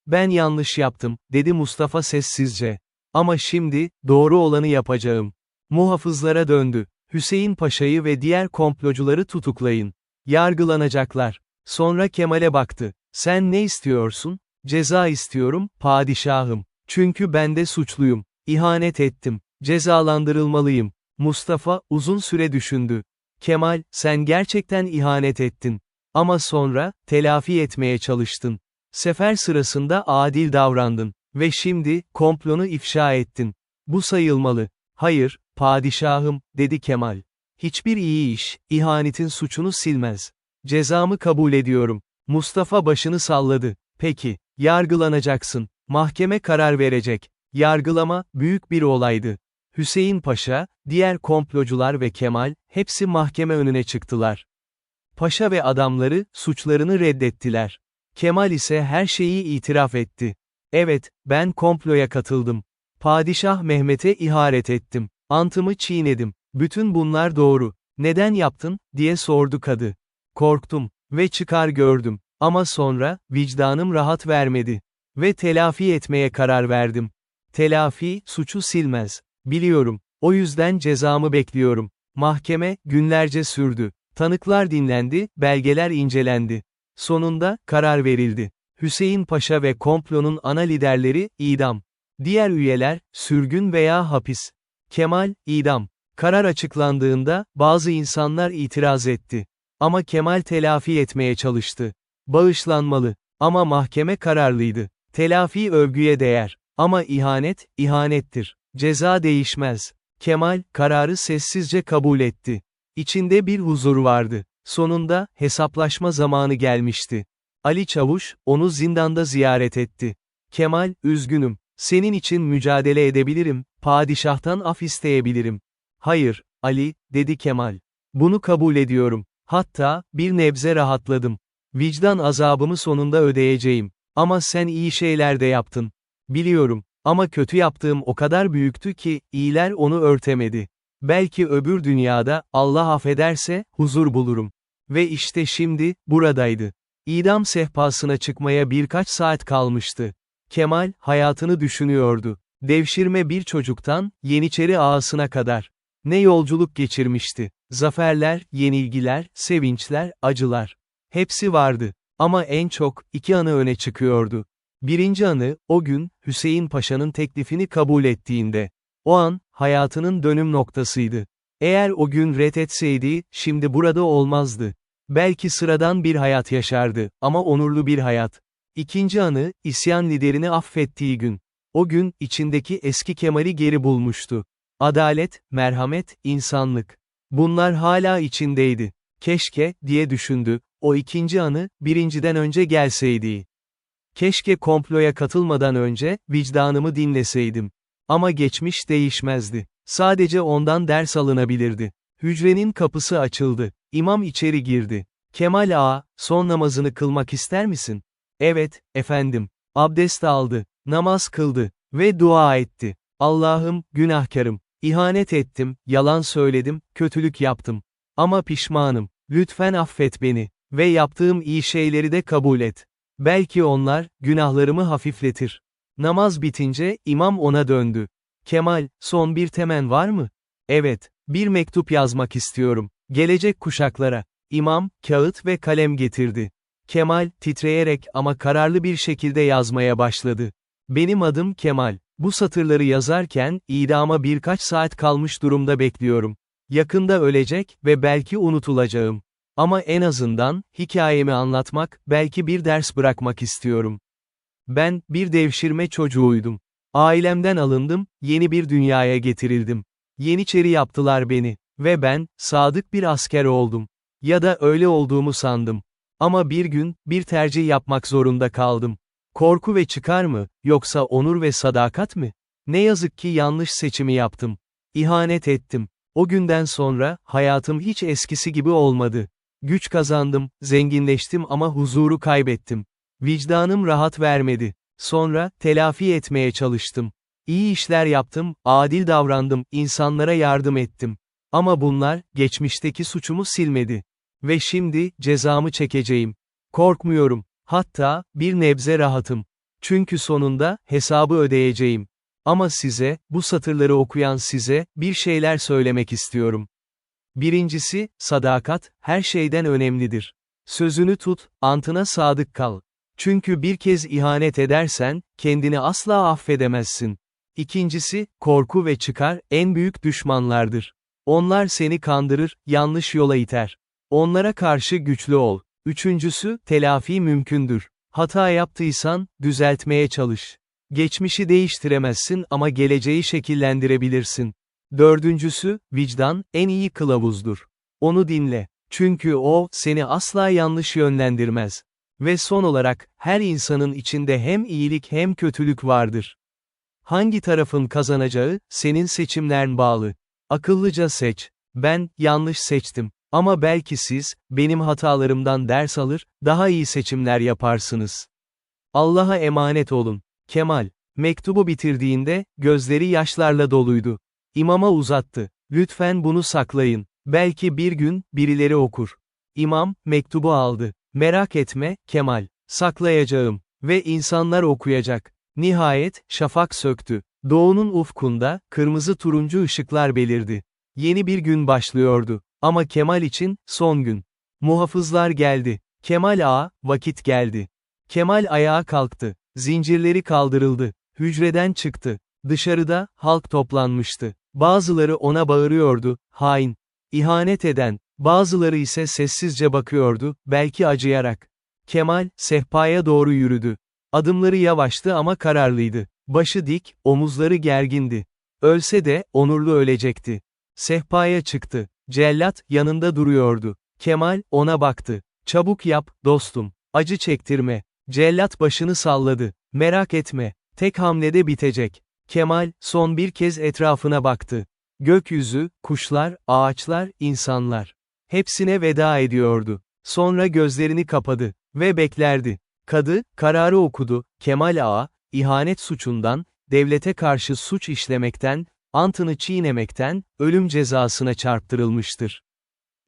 Ben yanlış yaptım, dedi Mustafa sessizce. Ama şimdi, doğru olanı yapacağım. Muhafızlara döndü. Hüseyin Paşa'yı ve diğer komplocuları tutuklayın. Yargılanacaklar. Sonra Kemal'e baktı. Sen ne istiyorsun? Ceza istiyorum, padişahım. Çünkü ben de suçluyum. İhanet ettim. Cezalandırılmalıyım. Mustafa, uzun süre düşündü. Kemal, sen gerçekten ihanet ettin. Ama sonra, telafi etmeye çalıştın. Sefer sırasında adil davrandın. Ve şimdi, komplonu ifşa ettin. Bu sayılmalı. Hayır, padişahım, dedi Kemal. Hiçbir iyi iş, ihanetin suçunu silmez. Cezamı kabul ediyorum. Mustafa başını salladı. Peki, yargılanacaksın. Mahkeme karar verecek. Yargılama, büyük bir olaydı. Hüseyin Paşa, diğer komplocular ve Kemal, hepsi mahkeme önüne çıktılar. Paşa ve adamları, suçlarını reddettiler. Kemal ise her şeyi itiraf etti. Evet, ben komploya katıldım. Padişah Mehmet'e ihanet ettim. Antımı çiğnedim. Bütün bunlar doğru. Neden yaptın, diye sordu kadı. Korktum. Ve çıkar gördüm. Ama sonra, vicdanım rahat vermedi. Ve telafi etmeye karar verdim. Telafi, suçu silmez. Biliyorum. O yüzden cezamı bekliyorum. Mahkeme, günlerce sürdü. Tanıklar dinlendi, belgeler incelendi. Sonunda, karar verildi. Hüseyin Paşa ve komplonun ana liderleri, idam. Diğer üyeler, sürgün veya hapis. Kemal, idam. Karar açıklandığında, bazı insanlar itiraz etti. Ama Kemal telafi etmeye çalıştı. Bağışlanmalı. Ama mahkeme kararlıydı. Telafi övgüye değer. Ama ihanet, ihanettir. Ceza değişmez. Kemal, kararı sessizce kabul etti. İçinde bir huzur vardı. Sonunda, hesaplaşma zamanı gelmişti. Ali Çavuş, onu zindanda ziyaret etti. Kemal, üzgünüm. Senin için mücadele edebilirim, padişahtan af isteyebilirim. Hayır, Ali, dedi Kemal. Bunu kabul ediyorum. Hatta, bir nebze rahatladım. Vicdan azabımı sonunda ödeyeceğim. Ama sen iyi şeyler de yaptın. Biliyorum. Ama kötü yaptığım o kadar büyüktü ki, iyiler onu örtemedi. Belki öbür dünyada, Allah affederse, huzur bulurum. Ve işte şimdi, buradaydı. İdam sehpasına çıkmaya birkaç saat kalmıştı. Kemal, hayatını düşünüyordu. Devşirme bir çocuktan, Yeniçeri ağasına kadar. Ne yolculuk geçirmişti. Zaferler, yenilgiler, sevinçler, acılar. Hepsi vardı. Ama en çok, iki anı öne çıkıyordu. Birinci anı, o gün, Hüseyin Paşa'nın teklifini kabul ettiğinde. O an, hayatının dönüm noktasıydı. Eğer o gün reddetseydi, şimdi burada olmazdı. Belki sıradan bir hayat yaşardı, ama onurlu bir hayat. İkinci anı, isyan liderini affettiği gün. O gün, içindeki eski Kemal'i geri bulmuştu. Adalet, merhamet, insanlık. Bunlar hala içindeydi. Keşke, diye düşündü, o ikinci anı, birinciden önce gelseydi. Keşke komploya katılmadan önce, vicdanımı dinleseydim. Ama geçmiş değişmezdi. Sadece ondan ders alınabilirdi. Hücrenin kapısı açıldı. İmam içeri girdi. Kemal ağa, son namazını kılmak ister misin? Evet, efendim. Abdest aldı. Namaz kıldı. Ve dua etti. Allah'ım, günahkarım. İhanet ettim, yalan söyledim, kötülük yaptım. Ama pişmanım. Lütfen affet beni. Ve yaptığım iyi şeyleri de kabul et. Belki onlar, günahlarımı hafifletir. Namaz bitince, imam ona döndü. Kemal, son bir temen var mı? Evet, bir mektup yazmak istiyorum. Gelecek kuşaklara. İmam, kağıt ve kalem getirdi. Kemal, titreyerek ama kararlı bir şekilde yazmaya başladı. Benim adım Kemal. Bu satırları yazarken, idama birkaç saat kalmış durumda bekliyorum. Yakında ölecek ve belki unutulacağım. Ama en azından, hikayemi anlatmak, belki bir ders bırakmak istiyorum. Ben, bir devşirme çocuğuydum. Ailemden alındım, yeni bir dünyaya getirildim. Yeniçeri yaptılar beni. Ve ben, sadık bir asker oldum. Ya da öyle olduğumu sandım. Ama bir gün, bir tercih yapmak zorunda kaldım. Korku ve çıkar mı, yoksa onur ve sadakat mi? Ne yazık ki yanlış seçimi yaptım. İhanet ettim. O günden sonra, hayatım hiç eskisi gibi olmadı. Güç kazandım, zenginleştim ama huzuru kaybettim. Vicdanım rahat vermedi. Sonra, telafi etmeye çalıştım. İyi işler yaptım, adil davrandım, insanlara yardım ettim. Ama bunlar, geçmişteki suçumu silmedi. Ve şimdi, cezamı çekeceğim. Korkmuyorum. Hatta, bir nebze rahatım. Çünkü sonunda, hesabı ödeyeceğim. Ama size, bu satırları okuyan size, bir şeyler söylemek istiyorum. Birincisi, sadakat, her şeyden önemlidir. Sözünü tut, antına sadık kal. Çünkü bir kez ihanet edersen, kendini asla affedemezsin. İkincisi, korku ve çıkar, en büyük düşmanlardır. Onlar seni kandırır, yanlış yola iter. Onlara karşı güçlü ol. Üçüncüsü, telafi mümkündür. Hata yaptıysan, düzeltmeye çalış. Geçmişi değiştiremezsin ama geleceği şekillendirebilirsin. Dördüncüsü, vicdan, en iyi kılavuzdur. Onu dinle. Çünkü o, seni asla yanlış yönlendirmez. Ve son olarak, her insanın içinde hem iyilik hem kötülük vardır. Hangi tarafın kazanacağı, senin seçimlerin bağlı. Akıllıca seç. Ben, yanlış seçtim. Ama belki siz, benim hatalarımdan ders alır, daha iyi seçimler yaparsınız. Allah'a emanet olun. Kemal. Mektubu bitirdiğinde, gözleri yaşlarla doluydu. İmama uzattı. Lütfen bunu saklayın. Belki bir gün, birileri okur. İmam, mektubu aldı. Merak etme, Kemal. Saklayacağım. Ve insanlar okuyacak. Nihayet, şafak söktü. Doğunun ufkunda, kırmızı turuncu ışıklar belirdi. Yeni bir gün başlıyordu. Ama Kemal için, son gün. Muhafızlar geldi. Kemal ağa, vakit geldi. Kemal ayağa kalktı. Zincirleri kaldırıldı. Hücreden çıktı. Dışarıda, halk toplanmıştı. Bazıları ona bağırıyordu, hain, ihanet eden, bazıları ise sessizce bakıyordu, belki acıyarak. Kemal, sehpaya doğru yürüdü. Adımları yavaştı ama kararlıydı. Başı dik, omuzları gergindi. Ölse de, onurlu ölecekti. Sehpaya çıktı. Cellat, yanında duruyordu. Kemal, ona baktı. Çabuk yap, dostum. Acı çektirme. Cellat başını salladı. Merak etme. Tek hamlede bitecek. Kemal, son bir kez etrafına baktı. Gökyüzü, kuşlar, ağaçlar, insanlar. Hepsine veda ediyordu. Sonra gözlerini kapadı. Ve beklerdi. Kadı, kararı okudu. Kemal Ağa, ihanet suçundan, devlete karşı suç işlemekten, antını çiğnemekten, ölüm cezasına çarptırılmıştır.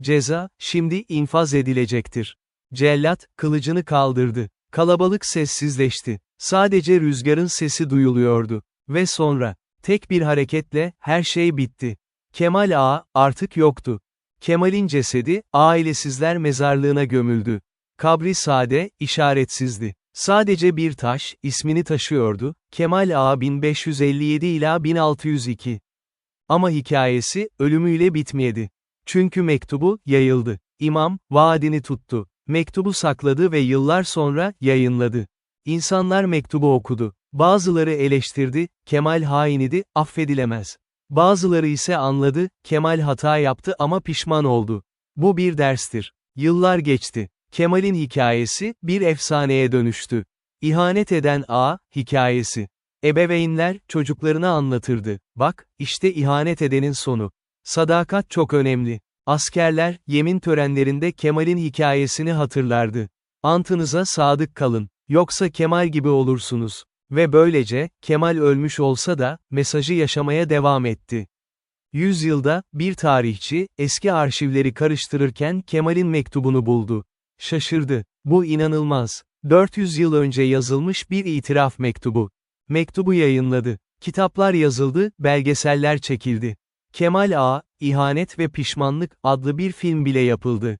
Ceza, şimdi infaz edilecektir. Cellat, kılıcını kaldırdı. Kalabalık sessizleşti. Sadece rüzgarın sesi duyuluyordu. Ve sonra, tek bir hareketle, her şey bitti. Kemal Ağa, artık yoktu. Kemal'in cesedi, ailesizler mezarlığına gömüldü. Kabri sade, işaretsizdi. Sadece bir taş, ismini taşıyordu, Kemal Ağa 1557 ila 1602. Ama hikayesi, ölümüyle bitmedi. Çünkü mektubu, yayıldı. İmam, vaadini tuttu. Mektubu sakladı ve yıllar sonra, yayınladı. İnsanlar mektubu okudu. Bazıları eleştirdi, Kemal hainidi, affedilemez. Bazıları ise anladı, Kemal hata yaptı ama pişman oldu. Bu bir derstir. Yıllar geçti. Kemal'in hikayesi, bir efsaneye dönüştü. İhanet eden ağa, hikayesi. Ebeveynler, çocuklarına anlatırdı. Bak, işte ihanet edenin sonu. Sadakat çok önemli. Askerler, yemin törenlerinde Kemal'in hikayesini hatırlardı. Antınıza sadık kalın. Yoksa Kemal gibi olursunuz. Ve böylece, Kemal ölmüş olsa da, mesajı yaşamaya devam etti. Yüzyılda, bir tarihçi, eski arşivleri karıştırırken Kemal'in mektubunu buldu. Şaşırdı. Bu inanılmaz. 400 yıl önce yazılmış bir itiraf mektubu. Mektubu yayınladı. Kitaplar yazıldı, belgeseller çekildi. Kemal Ağa, İhanet ve Pişmanlık adlı bir film bile yapıldı.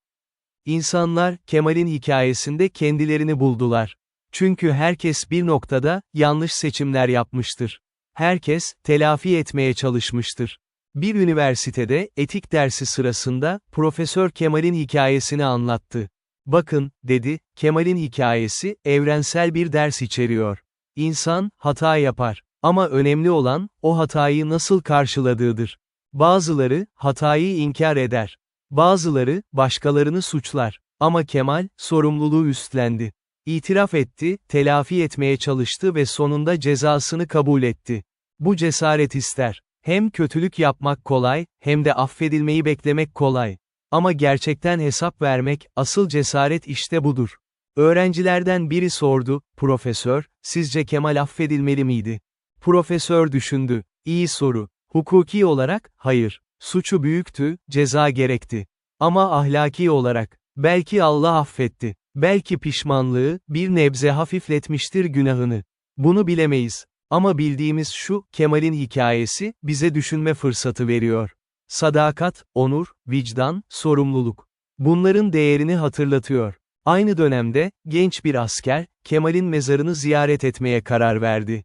İnsanlar, Kemal'in hikayesinde kendilerini buldular. Çünkü herkes bir noktada, yanlış seçimler yapmıştır. Herkes, telafi etmeye çalışmıştır. Bir üniversitede, etik dersi sırasında, Profesör Kemal'in hikayesini anlattı. Bakın, dedi, Kemal'in hikayesi, evrensel bir ders içeriyor. İnsan, hata yapar. Ama önemli olan, o hatayı nasıl karşıladığıdır. Bazıları, hatayı inkar eder. Bazıları, başkalarını suçlar. Ama Kemal, sorumluluğu üstlendi. İtiraf etti, telafi etmeye çalıştı ve sonunda cezasını kabul etti. Bu cesaret ister. Hem kötülük yapmak kolay, hem de affedilmeyi beklemek kolay. Ama gerçekten hesap vermek, asıl cesaret işte budur. Öğrencilerden biri sordu, Profesör, sizce Kemal affedilmeli miydi? Profesör düşündü. İyi soru. Hukuki olarak, hayır. Suçu büyüktü, ceza gerekti. Ama ahlaki olarak, belki Allah affetti. Belki pişmanlığı, bir nebze hafifletmiştir günahını. Bunu bilemeyiz. Ama bildiğimiz şu, Kemal'in hikayesi, bize düşünme fırsatı veriyor. Sadakat, onur, vicdan, sorumluluk. Bunların değerini hatırlatıyor. Aynı dönemde, genç bir asker, Kemal'in mezarını ziyaret etmeye karar verdi.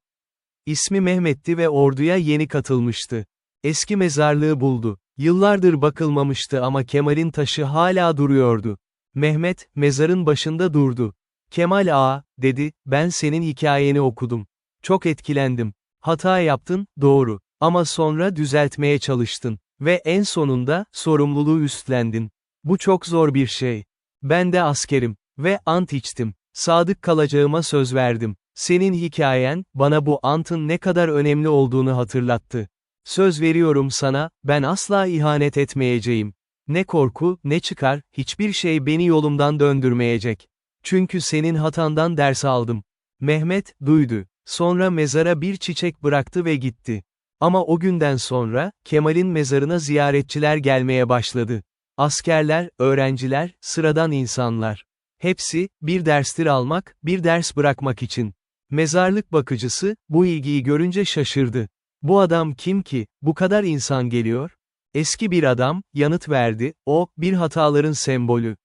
İsmi Mehmet'ti ve orduya yeni katılmıştı. Eski mezarlığı buldu. Yıllardır bakılmamıştı ama Kemal'in taşı hala duruyordu. Mehmet, mezarın başında durdu. Kemal Ağa, dedi, ben senin hikayeni okudum. Çok etkilendim. Hata yaptın, doğru. Ama sonra düzeltmeye çalıştın. Ve en sonunda, sorumluluğu üstlendin. Bu çok zor bir şey. Ben de askerim. Ve ant içtim. Sadık kalacağıma söz verdim. Senin hikayen, bana bu antın ne kadar önemli olduğunu hatırlattı. Söz veriyorum sana, ben asla ihanet etmeyeceğim. Ne korku, ne çıkar, hiçbir şey beni yolumdan döndürmeyecek. Çünkü senin hatandan ders aldım. Mehmet, duydu. Sonra mezara bir çiçek bıraktı ve gitti. Ama o günden sonra, Kemal'in mezarına ziyaretçiler gelmeye başladı. Askerler, öğrenciler, sıradan insanlar. Hepsi, bir derstir almak, bir ders bırakmak için. Mezarlık bakıcısı, bu ilgiyi görünce şaşırdı. Bu adam kim ki, bu kadar insan geliyor? Eski bir adam, yanıt verdi, o, bir hataların sembolü.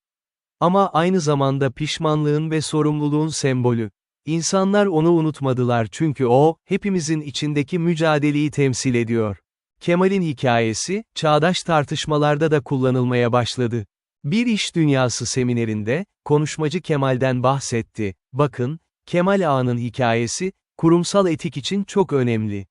Ama aynı zamanda pişmanlığın ve sorumluluğun sembolü. İnsanlar onu unutmadılar çünkü o, hepimizin içindeki mücadeleyi temsil ediyor. Kemal'in hikayesi, çağdaş tartışmalarda da kullanılmaya başladı. Bir iş dünyası seminerinde, konuşmacı Kemal'den bahsetti. Bakın, Kemal Ağa'nın hikayesi, kurumsal etik için çok önemli.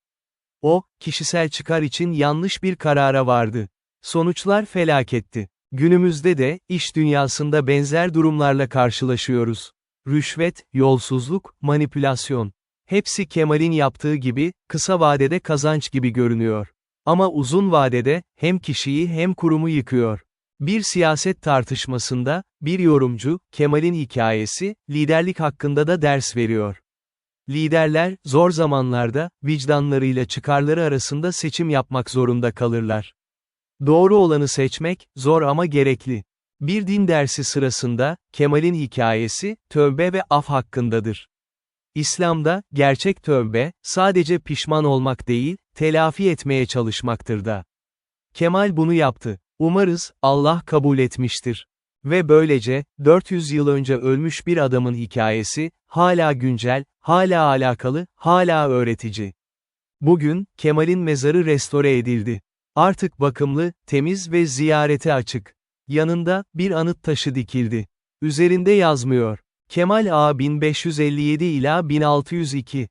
O, kişisel çıkar için yanlış bir karara vardı. Sonuçlar felaketti. Günümüzde de, iş dünyasında benzer durumlarla karşılaşıyoruz. Rüşvet, yolsuzluk, manipülasyon. Hepsi Kemal'in yaptığı gibi, kısa vadede kazanç gibi görünüyor. Ama uzun vadede, hem kişiyi hem kurumu yıkıyor. Bir siyaset tartışmasında, bir yorumcu, Kemal'in hikayesi, liderlik hakkında da ders veriyor. Liderler, zor zamanlarda, vicdanlarıyla çıkarları arasında seçim yapmak zorunda kalırlar. Doğru olanı seçmek, zor ama gerekli. Bir din dersi sırasında, Kemal'in hikayesi, tövbe ve af hakkındadır. İslam'da, gerçek tövbe, sadece pişman olmak değil, telafi etmeye çalışmaktır da. Kemal bunu yaptı. Umarız, Allah kabul etmiştir. Ve böylece, 400 yıl önce ölmüş bir adamın hikayesi, hala güncel, hala alakalı, hala öğretici. Bugün, Kemal'in mezarı restore edildi. Artık bakımlı, temiz ve ziyarete açık. Yanında, bir anıt taşı dikildi. Üzerinde yazmıyor. Kemal Ağa 1557 ila 1602.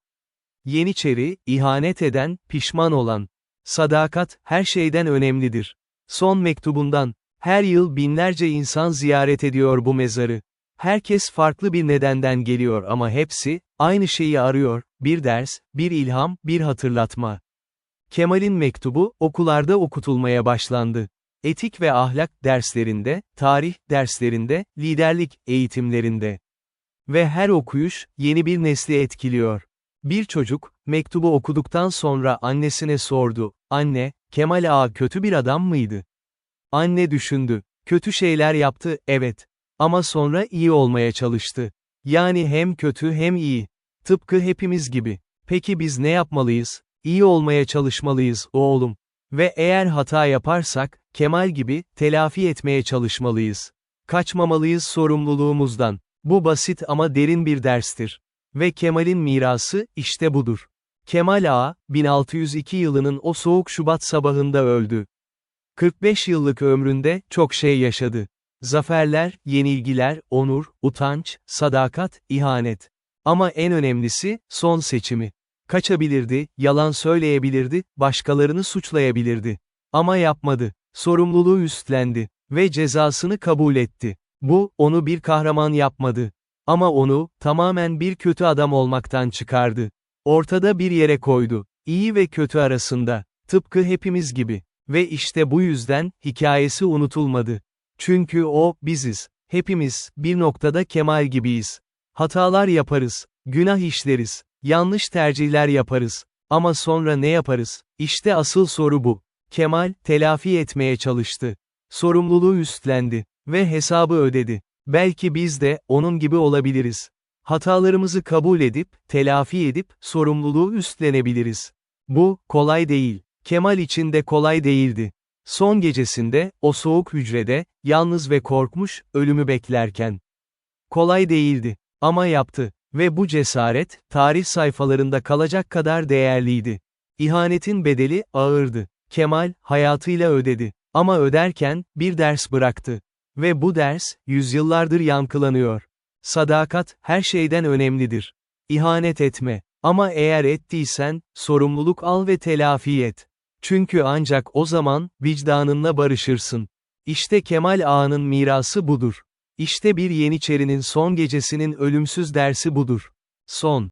Yeniçeri, ihanet eden, pişman olan. Sadakat, her şeyden önemlidir. Son mektubundan, her yıl binlerce insan ziyaret ediyor bu mezarı. Herkes farklı bir nedenden geliyor ama hepsi, aynı şeyi arıyor, bir ders, bir ilham, bir hatırlatma. Kemal'in mektubu, okullarda okutulmaya başlandı. Etik ve ahlak derslerinde, tarih derslerinde, liderlik eğitimlerinde. Ve her okuyuş, yeni bir nesli etkiliyor. Bir çocuk, mektubu okuduktan sonra annesine sordu, "Anne, Kemal Ağa kötü bir adam mıydı?" Anne düşündü. Kötü şeyler yaptı, evet. Ama sonra iyi olmaya çalıştı. Yani hem kötü hem iyi. Tıpkı hepimiz gibi. Peki biz ne yapmalıyız? İyi olmaya çalışmalıyız, oğlum. Ve eğer hata yaparsak, Kemal gibi, telafi etmeye çalışmalıyız. Kaçmamalıyız sorumluluğumuzdan. Bu basit ama derin bir derstir. Ve Kemal'in mirası, işte budur. Kemal Ağa, 1602 yılının o soğuk Şubat sabahında öldü. 45 yıllık ömründe, çok şey yaşadı. Zaferler, yenilgiler, onur, utanç, sadakat, ihanet. Ama en önemlisi, son seçimi. Kaçabilirdi, yalan söyleyebilirdi, başkalarını suçlayabilirdi. Ama yapmadı. Sorumluluğu üstlendi. Ve cezasını kabul etti. Bu, onu bir kahraman yapmadı. Ama onu, tamamen bir kötü adam olmaktan çıkardı. Ortada bir yere koydu. İyi ve kötü arasında. Tıpkı hepimiz gibi. Ve işte bu yüzden, hikayesi unutulmadı. Çünkü o, biziz. Hepimiz, bir noktada Kemal gibiyiz. Hatalar yaparız. Günah işleriz. Yanlış tercihler yaparız. Ama sonra ne yaparız? İşte asıl soru bu. Kemal, telafi etmeye çalıştı. Sorumluluğu üstlendi. Ve hesabı ödedi. Belki biz de, onun gibi olabiliriz. Hatalarımızı kabul edip, telafi edip, sorumluluğu üstlenebiliriz. Bu, kolay değil. Kemal için de kolay değildi. Son gecesinde, o soğuk hücrede, yalnız ve korkmuş, ölümü beklerken. Kolay değildi. Ama yaptı. Ve bu cesaret, tarih sayfalarında kalacak kadar değerliydi. İhanetin bedeli, ağırdı. Kemal, hayatıyla ödedi. Ama öderken, bir ders bıraktı. Ve bu ders, yüzyıllardır yankılanıyor. Sadakat, her şeyden önemlidir. İhanet etme. Ama eğer ettiysen, sorumluluk al ve telafi et. Çünkü ancak o zaman, vicdanınla barışırsın. İşte Kemal Ağa'nın mirası budur. İşte bir Yeniçerinin son gecesinin ölümsüz dersi budur. Son.